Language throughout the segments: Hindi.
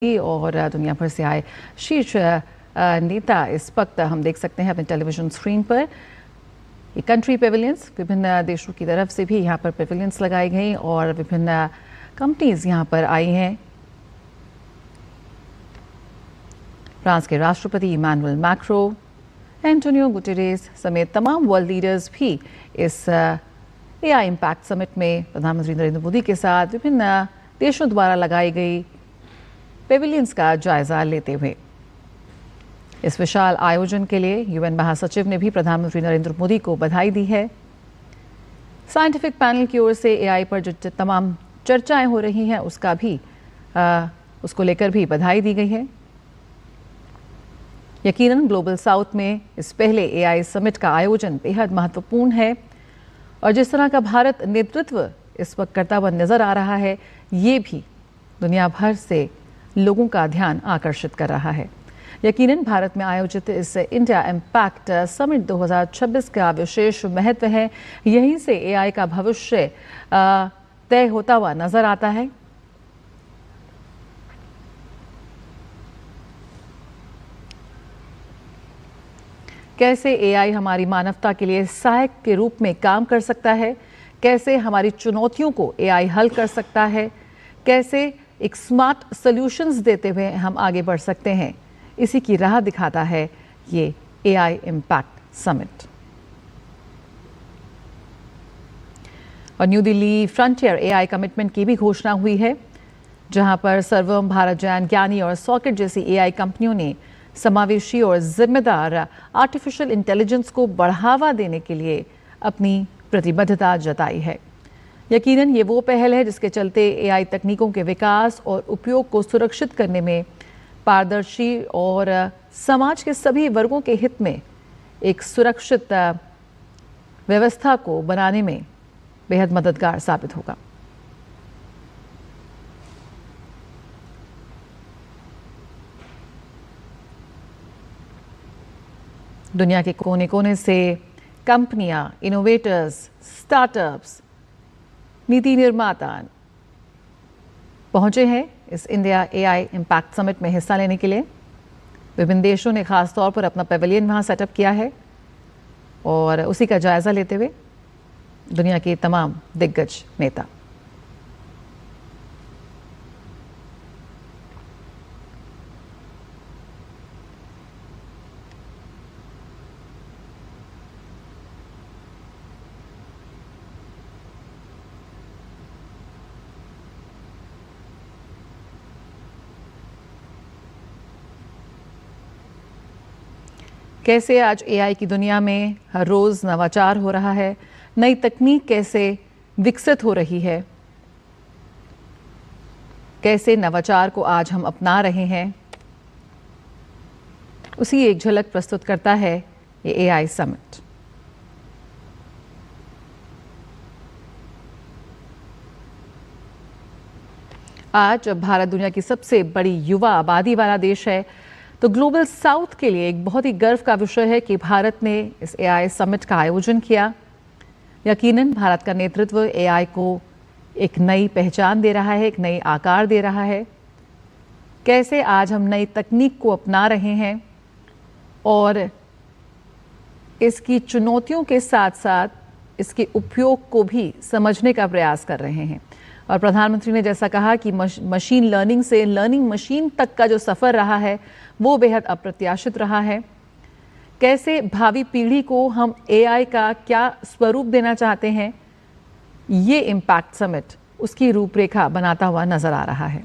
और दुनिया भर से आए शीर्ष नेता इस वक्त हम देख सकते हैं अपने टेलीविजन स्क्रीन पर। ये कंट्री पेविलियंस विभिन्न देशों की तरफ से भी यहाँ पर पेविलियंस लगाई गई और विभिन्न कंपनीज यहाँ पर आई हैं। फ्रांस के राष्ट्रपति इमैनुअल मैक्रो, एंटोनियो गुटेरेस समेत तमाम वर्ल्ड लीडर्स भी इस एआई इम्पैक्ट समिट में प्रधानमंत्री नरेंद्र मोदी के साथ विभिन्न देशों द्वारा लगाई गई पेविलियंस का जायजा लेते हुए। इस विशाल आयोजन के लिए यूएन महासचिव ने भी प्रधानमंत्री नरेंद्र मोदी को बधाई दी है। साइंटिफिक पैनल की ओर से एआई पर जो तमाम चर्चाएं हो रही हैं उसको लेकर भी बधाई दी गई है। यकीनन ग्लोबल साउथ में इस पहले एआई समिट का आयोजन बेहद महत्वपूर्ण है और जिस तरह का भारत नेतृत्व इस वक्त करता हुआ नजर आ रहा है, ये भी दुनिया भर से लोगों का ध्यान आकर्षित कर रहा है। यकीनन भारत में आयोजित इस इंडिया इम्पैक्ट समिट 2026 का विशेष महत्व है। यहीं से एआई का भविष्य तय होता हुआ नजर आता है। कैसे एआई हमारी मानवता के लिए सहायक के रूप में काम कर सकता है, कैसे हमारी चुनौतियों को एआई हल कर सकता है, कैसे एक स्मार्ट सॉल्यूशंस देते हुए हम आगे बढ़ सकते हैं, इसी की राह दिखाता है ये एआई इम्पैक्ट समिट। और new Delhi frontier AI commitment की भी घोषणा हुई है, जहां पर सर्वम, भारत जैन, ज्ञानी और सॉकेट जैसी एआई कंपनियों ने समावेशी और जिम्मेदार आर्टिफिशियल इंटेलिजेंस को बढ़ावा देने के लिए अपनी प्रतिबद्धता जताई है। यकीनन ये वो पहल है जिसके चलते एआई तकनीकों के विकास और उपयोग को सुरक्षित करने में पारदर्शी और समाज के सभी वर्गों के हित में एक सुरक्षित व्यवस्था को बनाने में बेहद मददगार साबित होगा। दुनिया के कोने कोने से कंपनियां, इनोवेटर्स, स्टार्टअप्स, नीति निर्माता पहुंचे हैं इस इंडिया एआई इम्पैक्ट समिट में हिस्सा लेने के लिए। विभिन्न देशों ने खास तौर पर अपना पेविलियन वहां सेटअप किया है और उसी का जायजा लेते हुए दुनिया के तमाम दिग्गज नेता। कैसे आज एआई की दुनिया में हर रोज़ नवाचार हो रहा है, नई तकनीक कैसे विकसित हो रही है, कैसे नवाचार को आज हम अपना रहे हैं, उसी एक झलक प्रस्तुत करता है ये एआई समिट। आज जब भारत दुनिया की सबसे बड़ी युवा आबादी वाला देश है, तो ग्लोबल साउथ के लिए एक बहुत ही गर्व का विषय है कि भारत ने इस एआई समिट का आयोजन किया। यकीनन भारत का नेतृत्व एआई को एक नई पहचान दे रहा है, एक नई आकार दे रहा है। कैसे आज हम नई तकनीक को अपना रहे हैं और इसकी चुनौतियों के साथ साथ इसके उपयोग को भी समझने का प्रयास कर रहे हैं। और प्रधानमंत्री ने जैसा कहा कि मशीन लर्निंग से लर्निंग मशीन तक का जो सफ़र रहा है वो बेहद अप्रत्याशित रहा है। कैसे भावी पीढ़ी को हम एआई का क्या स्वरूप देना चाहते हैं, ये इम्पैक्ट समिट उसकी रूपरेखा बनाता हुआ नजर आ रहा है।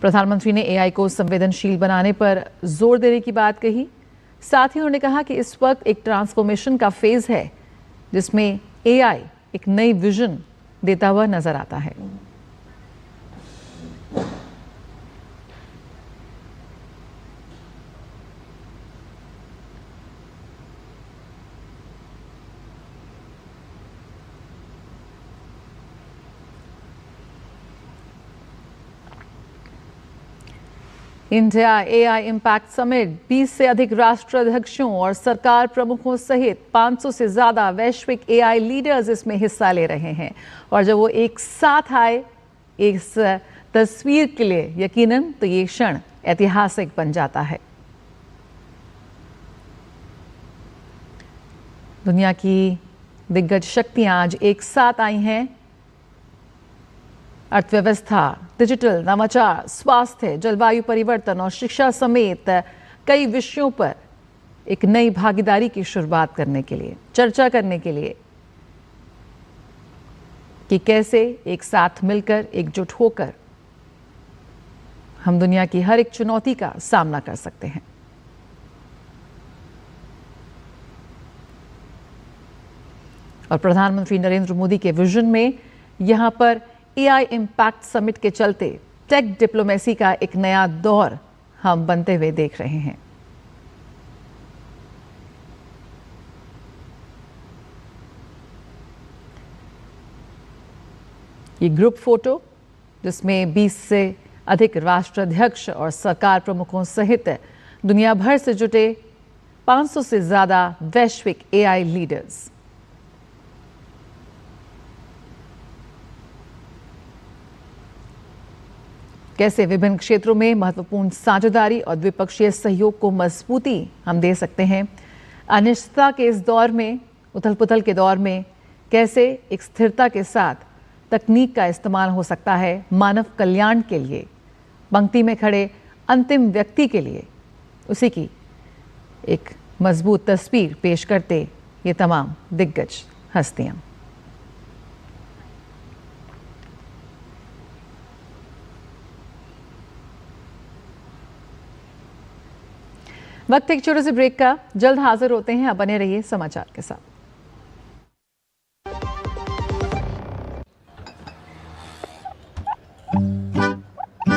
प्रधानमंत्री ने एआई को संवेदनशील बनाने पर जोर देने की बात कही। साथ ही उन्होंने कहा कि इस वक्त एक ट्रांसफॉर्मेशन का फेज है जिसमें एआई एक नई विजन देता हुआ नजर आता है। इंडिया एआई इम्पैक्ट समिट 20 से अधिक राष्ट्राध्यक्षों और सरकार प्रमुखों सहित 500 से ज्यादा वैश्विक एआई लीडर्स इसमें हिस्सा ले रहे हैं। और जब वो एक साथ आए इस तस्वीर के लिए यकीनन तो ये क्षण ऐतिहासिक बन जाता है। दुनिया की दिग्गज शक्तियां आज एक साथ आई हैं। अर्थव्यवस्था, डिजिटल, नवाचार, स्वास्थ्य, जलवायु परिवर्तन और शिक्षा समेत कई विषयों पर एक नई भागीदारी की शुरुआत करने के लिए, चर्चा करने के लिए कि कैसे एक साथ मिलकर, एकजुट होकर हम दुनिया की हर एक चुनौती का सामना कर सकते हैं। और प्रधानमंत्री नरेंद्र मोदी के विजन में यहां पर एआई इम्पैक्ट समिट के चलते टेक डिप्लोमेसी का एक नया दौर हम बनते हुए देख रहे हैं। ये ग्रुप फोटो जिसमें 20 से अधिक राष्ट्राध्यक्ष और सरकार प्रमुखों सहित दुनिया भर से जुटे 500 से ज्यादा वैश्विक एआई लीडर्स। कैसे विभिन्न क्षेत्रों में महत्वपूर्ण साझेदारी और द्विपक्षीय सहयोग को मजबूती हम दे सकते हैं। अनिश्चितता के इस दौर में, उथल-पुथल के दौर में कैसे एक स्थिरता के साथ तकनीक का इस्तेमाल हो सकता है मानव कल्याण के लिए, पंक्ति में खड़े अंतिम व्यक्ति के लिए, उसी की एक मजबूत तस्वीर पेश करते ये तमाम दिग्गज हस्तियां। वक्त एक छोटे से ब्रेक का, जल्द हाजिर होते हैं। आप बने रहिए समाचार के साथ।